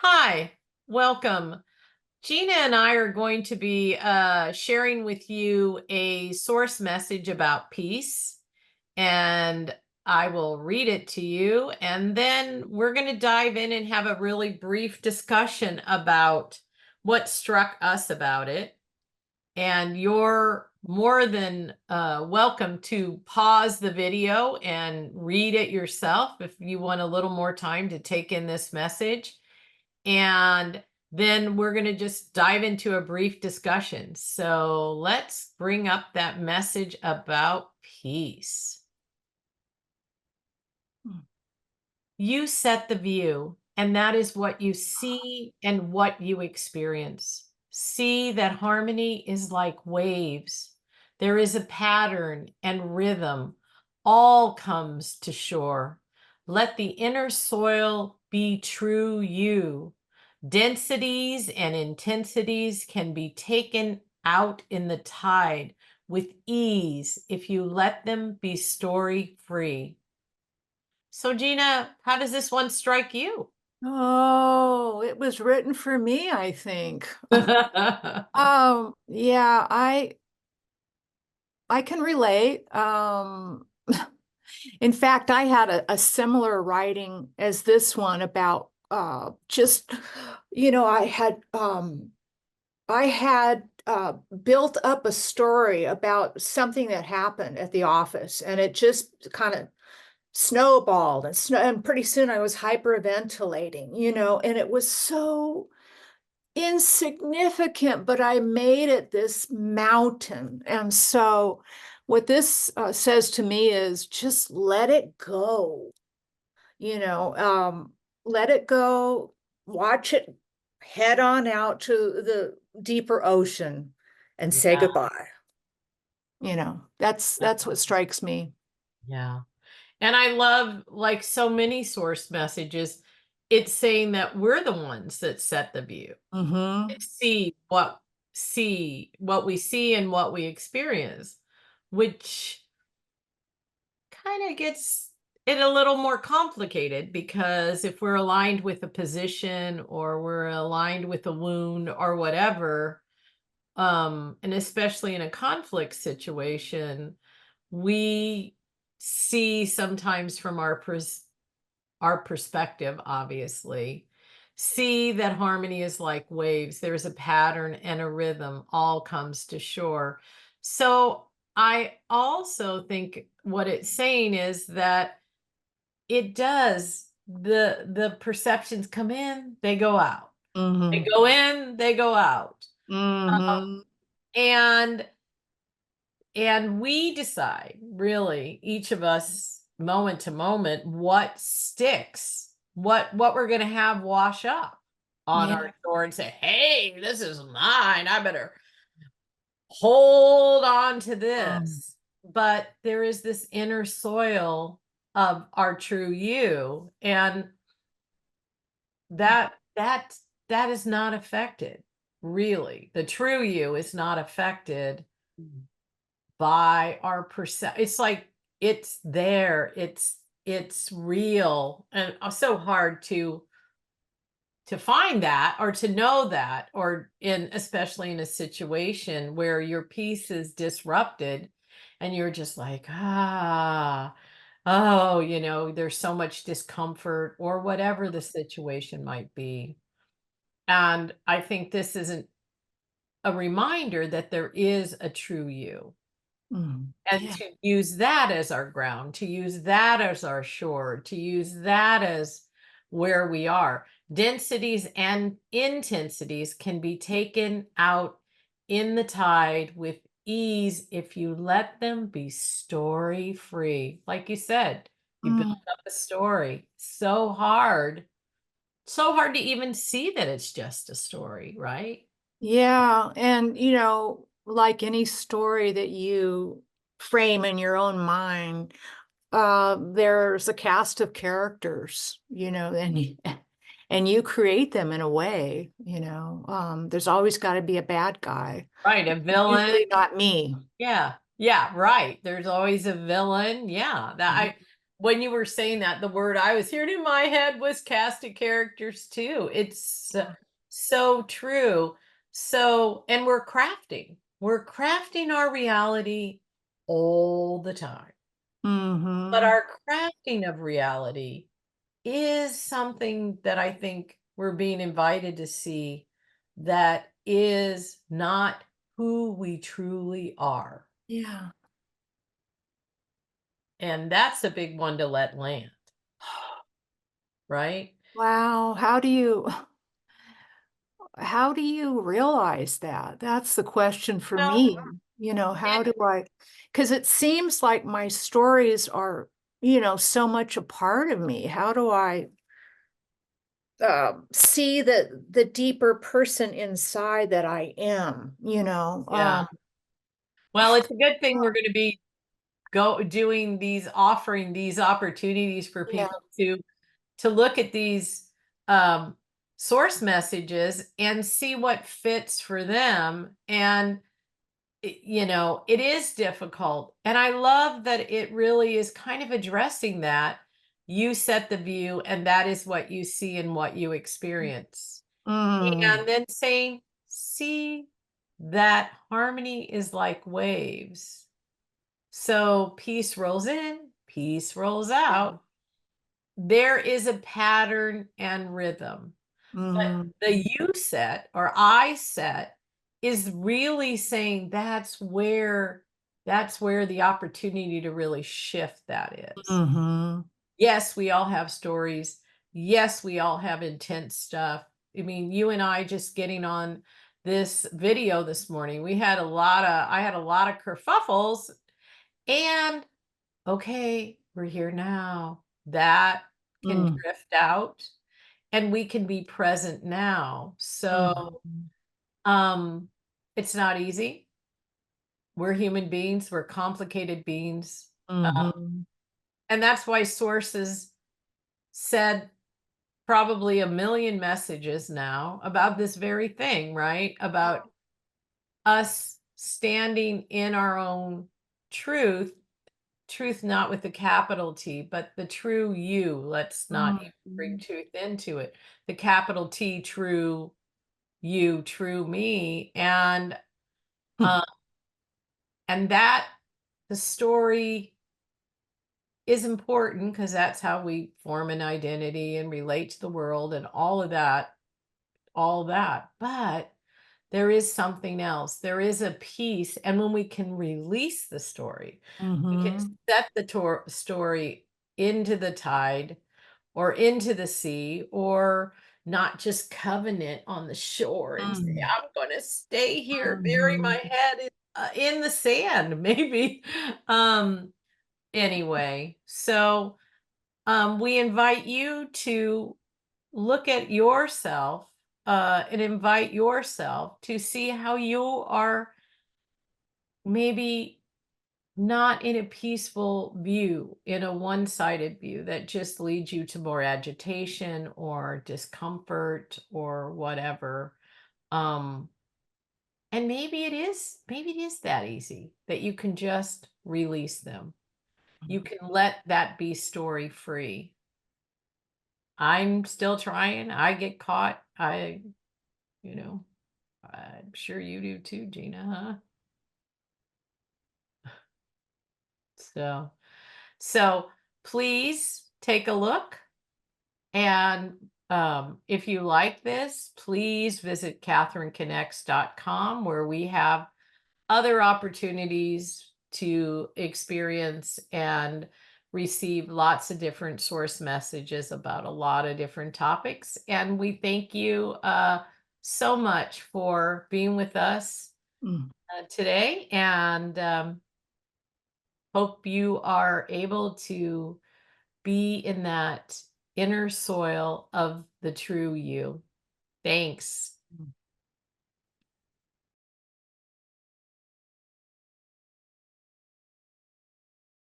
Hi, welcome. Gina and I are going to be sharing with you a source message about peace, and I will read it to you, and then we're going to dive in and have a really brief discussion about what struck us about it. And you're more than welcome to pause the video and read it yourself if you want a little more time to take in this message. And then we're going to just dive into a brief discussion. So let's bring up that message about peace. You set the view, and that is what you see and what you experience. See that harmony is like waves. There is a pattern and rhythm. All comes to shore. Let the inner soil be true you. Densities and intensities can be taken out in the tide with ease if you let them be story free. So Gina, how does this one strike you? Oh, it was written for me, I think. Yeah, I can relate. In fact, I had a similar writing as this one about just, I had built up a story about something that happened at the office, and it just kind of snowballed and pretty soon I was hyperventilating, and it was so insignificant, but I made it this mountain. And so, what this says to me is just let it go, you know, let it go, watch it head on out to the deeper ocean and say Yeah, goodbye. That's what strikes me. yeah. And I love, like so many source messages, it's saying that we're the ones that set the view. Mm-hmm. See what we see and what we experience, which kind of gets it a little more complicated because if we're aligned with a position or we're aligned with a wound or whatever, and especially in a conflict situation, we see sometimes from our perspective, obviously, see that harmony is like waves. There's a pattern and a rhythm, all comes to shore. So I also think what it's saying is that it does, the perceptions come in, they go out. They Mm-hmm. go in, they go out. Mm-hmm. And we decide, really, each of us, moment to moment, what sticks, what we're going to have wash up on Yeah. our shore and say, hey, this is mine, I better hold on to Um, this. But there is this inner soil of our true you, and that that that is not affected. Really, the true you is not affected by our percent. It's like it's there. It's real, and so hard to find that or to know that, or in especially in a situation where your peace is disrupted, and you're just like, oh, there's so much discomfort or whatever the situation might be. And I think this isn't a reminder that there is a true you, and yeah. to use that as our ground, to use that as our shore, to use that as where we are. Densities and intensities can be taken out in the tide with ease if you let them be story free. Like you said, you build Mm, up a story. So hard to even see that it's just a story, right? yeah. And, like any story that you frame in your own mind, there's a cast of characters, and you create them in a way, there's always got to be a bad guy. Right, a Usually villain. not me. Yeah, yeah, right. There's always a villain. Yeah, that Mhm. when you were saying that, the word I was hearing in my head was cast of characters too. It's so true. So, and we're crafting our reality all the time. But Mhm. our crafting of reality is something that I think we're being invited to see that is not who we truly are. Yeah. And that's a big one to let land, right? Wow, how do you realize that? That's the question for Well, me. How it, do I? Because it seems like my stories are, so much a part of me. How do I see the deeper person inside that I am, yeah. Well, it's a good thing we're going to be doing these, offering these opportunities for yeah. people to look at these um, source messages and see what fits for them. And it is difficult. And I love that it really is kind of addressing that. You set the view, and that is what you see and what you experience. Mm, And then saying, see that harmony is like waves. So peace rolls in, peace rolls yeah. out. There is a pattern and rhythm. But Mhm, the you set or I set is really saying that's where the opportunity to really shift that is. mhm, Yes, we all have stories. Yes, we all have intense stuff. I mean, you and I just getting on this video this morning, I had a lot of kerfuffles, and okay, we're here now. That can mm, drift out and we can be present now. So, mhm, um, it's not easy. We're human beings, we're complicated beings. mhm, And that's why sources said probably a million messages now about this very thing, right? About us standing in our own truth, truth not with the capital T, but the true you. Let's not even bring mhm, truth into it. The capital T, true you, true me. hmm, Um, and that the story is important because that's how we form an identity and relate to the world and all that. But there is something else. There is a piece. And when we can release the story, we can mhm, set the story into the tide or into the sea, or not just covenant on the shore and say, mm, I'm going to stay here, bury my mhm, head in the sand, maybe. Um, anyway, so we invite you to look at yourself and invite yourself to see how you are maybe not in a peaceful view, in a one-sided view that just leads you to more agitation or discomfort or whatever. Um, and maybe it is that easy that you can just release them. You can let that be story free. I'm still trying. I get caught. You know, I'm sure you do too, Gina, huh? So, so please take a look. And if you like this, please visit catherineconnects.com, where we have other opportunities to experience and receive lots of different source messages about a lot of different topics. And we thank you so much for being with us mm. today, and hope you are able to be in that inner soil of the true you. Thanks.